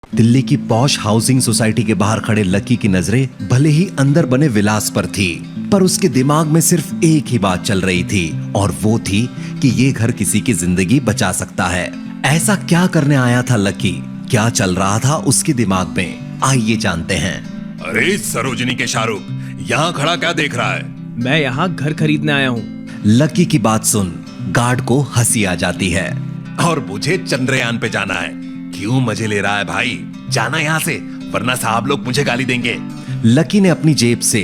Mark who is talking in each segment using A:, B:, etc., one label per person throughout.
A: दिल्ली की posh housing society के बाहर खड़े लकी की नजरें भले ही अंदर बने विलास पर थी, पर उसके दिमाग में सिर्फ एक ही बात चल रही थी और वो थी कि ये घर किसी की जिंदगी बचा सकता है। ऐसा क्या करने आया था लकी? क्या चल रहा था उसके दिमाग में? आइए जानते हैं।
B: अरे सरोजनी के शाहरुख, यहाँ खड़ा क्या देख रहा है?
C: मैं यहाँ घर खरीदने आया हूँ।
A: लकी की बात सुन गार्ड को हंसी आ जाती है।
B: और मुझे चंद्रयान पे जाना है। क्यों मजे ले रहा है भाई? जाना यहाँ से, वरना साहब लोग मुझे गाली देंगे।
A: लकी ने अपनी जेब से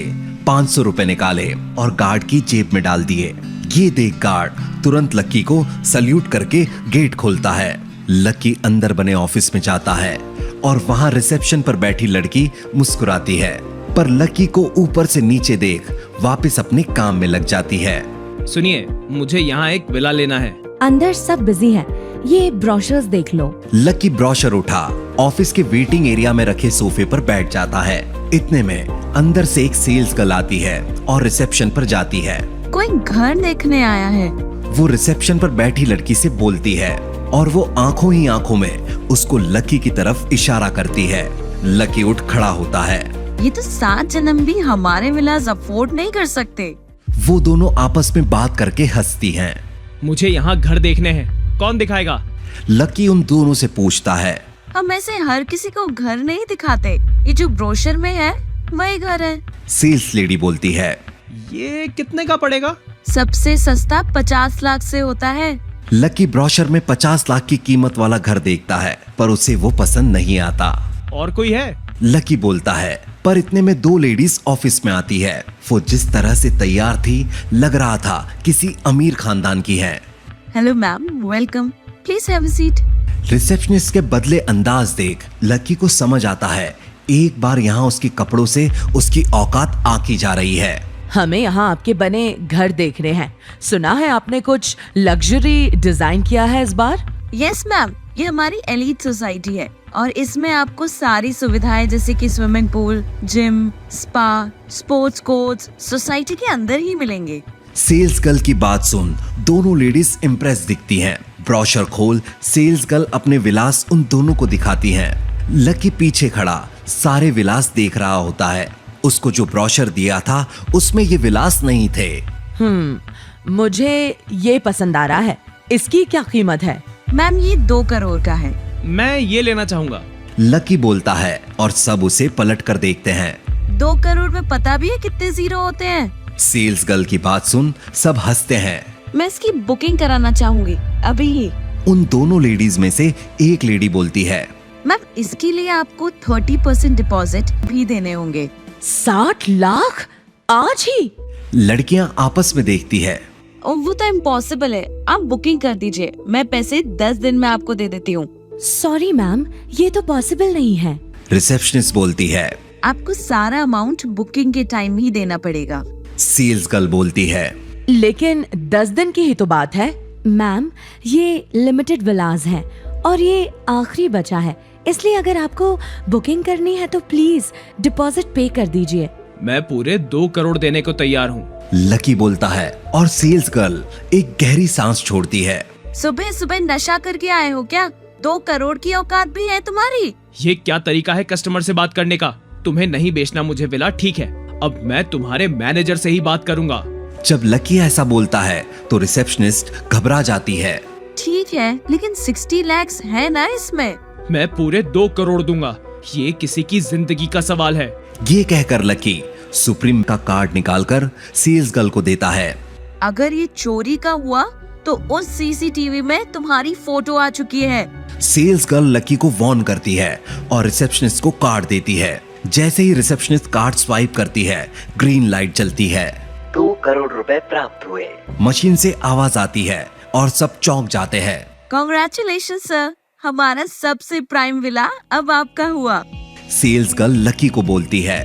A: 500 रुपए निकाले और गार्ड की जेब में डाल दिए। ये देख गार्ड तुरंत लकी को सल्यूट करके गेट खोलता है। लकी अंदर बने ऑफिस में जाता है और वहां रिसेप्शन पर बैठी लड़की मुस्कुराती है, पर लकी को ऊपर से नीचे देख वापस अपने काम में लग जाती है।
C: सुनिए, मुझे यहाँ एक विला लेना है।
D: अंदर सब बिजी हैं। ये ब्रोशर्स देख लो।
A: लकी ब्रोशर उठा ऑफिस के वेटिंग एरिया में रखे सोफे पर बैठ जाता है। इतने में अंदर से एक सेल्स गर्ल आती है और रिसेप्शन पर जाती है।
E: कोई घर देखने आया है।
A: वो रिसेप्शन पर बैठी लड़की से बोलती है और वो आंखों ही आंखों में उसको लकी की तरफ इशारा करती है। लकी उठ खड़ा होता है।
E: ये तो 7 जन्म भी हमारे विलास अफोर्ड नहीं कर सकते।
A: वो दोनों आपस में बात करके हंसती हैं।
C: मुझे यहाँ घर देखने हैं, कौन दिखाएगा?
A: लकी उन दोनों से पूछता है।
E: हम ऐसे हर किसी को घर नहीं दिखाते। ये जो ब्रोशर में है वही घर है।
A: सेल्स लेडी बोलती है।
C: ये कितने का पड़ेगा?
E: सबसे सस्ता 50 लाख से होता है।
A: लकी ब्रोशर में 50 लाख की कीमत वाला घर देखता है, पर उसे वो पसंद नहीं आता।
C: और कोई है?
A: लकी बोलता है, पर इतने में 2 लेडीज ऑफिस में आती है। वो जिस तरह से तैयार थी लग रहा था किसी अमीर खानदान की है।
E: Hello ma'am, welcome, please have a seat.
A: Receptionist के बदले अंदाज देख लकी को समझ आता है एक बार यहाँ उसके कपड़ों से उसकी औकात आंकी जा रही है।
F: हमें यहाँ आपके बने घर देखने हैं। सुना है आपने कुछ लग्जरी डिजाइन किया है इस बार।
E: यस मैम, ये हमारी एलीट सोसाइटी है और इसमें आपको सारी सुविधाएं जैसे कि swimming pool, gym, spa, sports courts society के अंदर ही मिलेंगे।
A: सेल्स गर्ल की बात सुन दोनों लेडीज इम्प्रेस दिखती हैं। ब्रोशर खोल सेल्स गर्ल अपने विलास उन दोनों को दिखाती हैं। लकी पीछे खड़ा सारे विलास देख रहा होता है। उसको जो ब्रोशर दिया था उसमें ये विलास नहीं थे।
F: मुझे ये पसंद आ रहा है। इसकी क्या कीमत है?
E: मैम ये 2 करोड़ का है।
C: मैं ये लेना चाहूँगा।
A: लकी बोलता है और सब उसे पलट कर देखते हैं।
E: 2 करोड़ में पता भी है कितने जीरो होते हैं?
A: सेल्स गर्ल की बात सुन सब हंसते हैं।
E: मैं इसकी बुकिंग कराना चाहूंगी अभी ही।
A: उन दोनों लेडीज में से एक लेडी बोलती है।
E: मैम इसके लिए आपको 30% डिपॉजिट भी देने होंगे।
F: 60 लाख आज ही?
A: लड़कियां आपस में देखती है।
E: वो तो इम्पॉसिबल है। आप बुकिंग कर दीजिए, मैं पैसे 10 दिन में आपको दे देती हूँ।
D: सॉरी मैम, ये तो पॉसिबल नहीं है।
A: रिसेप्शनिस्ट बोलती है।
E: आपको सारा अमाउंट बुकिंग के टाइम ही देना पड़ेगा।
A: सेल्स गर्ल बोलती है।
F: लेकिन 10 दिन की ही तो बात है।
D: मैम ये लिमिटेड विलास है और ये आखिरी बचा है, इसलिए अगर आपको बुकिंग करनी है तो प्लीज डिपॉजिट पे कर दीजिए।
C: मैं पूरे 2 करोड़ देने को तैयार हूँ।
A: लकी बोलता है और सेल्स गर्ल एक गहरी सांस छोड़ती है।
E: सुबह सुबह नशा करके आए हो क्या? 2 करोड़ की औकात भी है तुम्हारी?
C: ये क्या तरीका है कस्टमर से बात करने का? तुम्हें नहीं बेचना मुझे विला, ठीक है। अब मैं तुम्हारे मैनेजर से ही बात करूंगा।
A: जब लकी ऐसा बोलता है तो रिसेप्शनिस्ट घबरा जाती है।
E: ठीक है, लेकिन 60 लाख है ना इसमें?
C: मैं पूरे 2 करोड़ दूंगा। ये किसी की जिंदगी का सवाल है।
A: ये कहकर लकी सुप्रीम का कार्ड निकालकर सेल्स गर्ल को देता है।
E: अगर ये चोरी का हुआ तो उस सीसीटीवी में तुम्हारी फोटो आ चुकी है।
A: सेल्स गर्ल लकी को वार्न करती है और रिसेप्शनिस्ट को कार्ड देती है। जैसे ही रिसेप्शनिस्ट कार्ड स्वाइप करती है ग्रीन लाइट जलती है।
G: 2 करोड़ रुपए प्राप्त हुए।
A: मशीन से आवाज आती है और सब चौंक जाते हैं।
E: कांग्रेचुलेशन सर, हमारा सबसे प्राइम विला अब आपका हुआ।
A: सेल्स गर्ल लकी को बोलती है।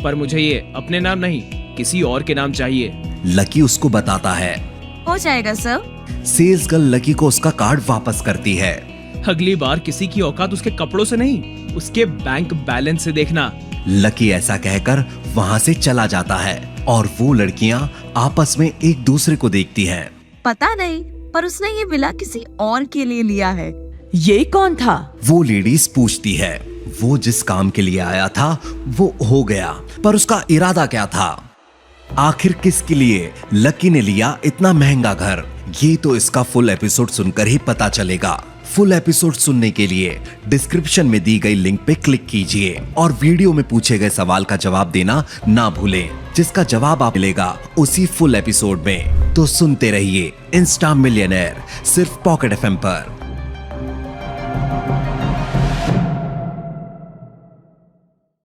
C: पर मुझे ये अपने नाम नहीं, किसी और के नाम चाहिए।
A: लकी उसको बताता है।
E: हो जाएगा सर।
A: सेल्स गर्ल लकी को उसका कार्ड वापस करती है।
C: अगली बार किसी की औकात उसके कपड़ों से नहीं, उसके बैंक बैलेंस से देखना।
A: लकी ऐसा कहकर वहाँ से चला जाता है और वो लड़कियाँ आपस में एक दूसरे को देखती हैं।
E: पता नहीं, पर उसने ये विला किसी और के लिए लिया है।
F: ये कौन था?
A: वो लेडीज पूछती है। वो जिस काम के लिए आया था वो हो गया, पर उसका इरादा क्या था? आखिर किसके लिए लकी ने लिया इतना महंगा घर? ये तो इसका फुल एपिसोड सुनकर ही पता चलेगा। फुल एपिसोड सुनने के लिए डिस्क्रिप्शन में दी गई लिंक पे क्लिक कीजिए और वीडियो में पूछे गए सवाल का जवाब देना ना भूलें, जिसका जवाब आप मिलेगा उसी फुल एपिसोड में। तो सुनते रहिए इंस्टा मिलियनेयर सिर्फ पॉकेट एफएम पर।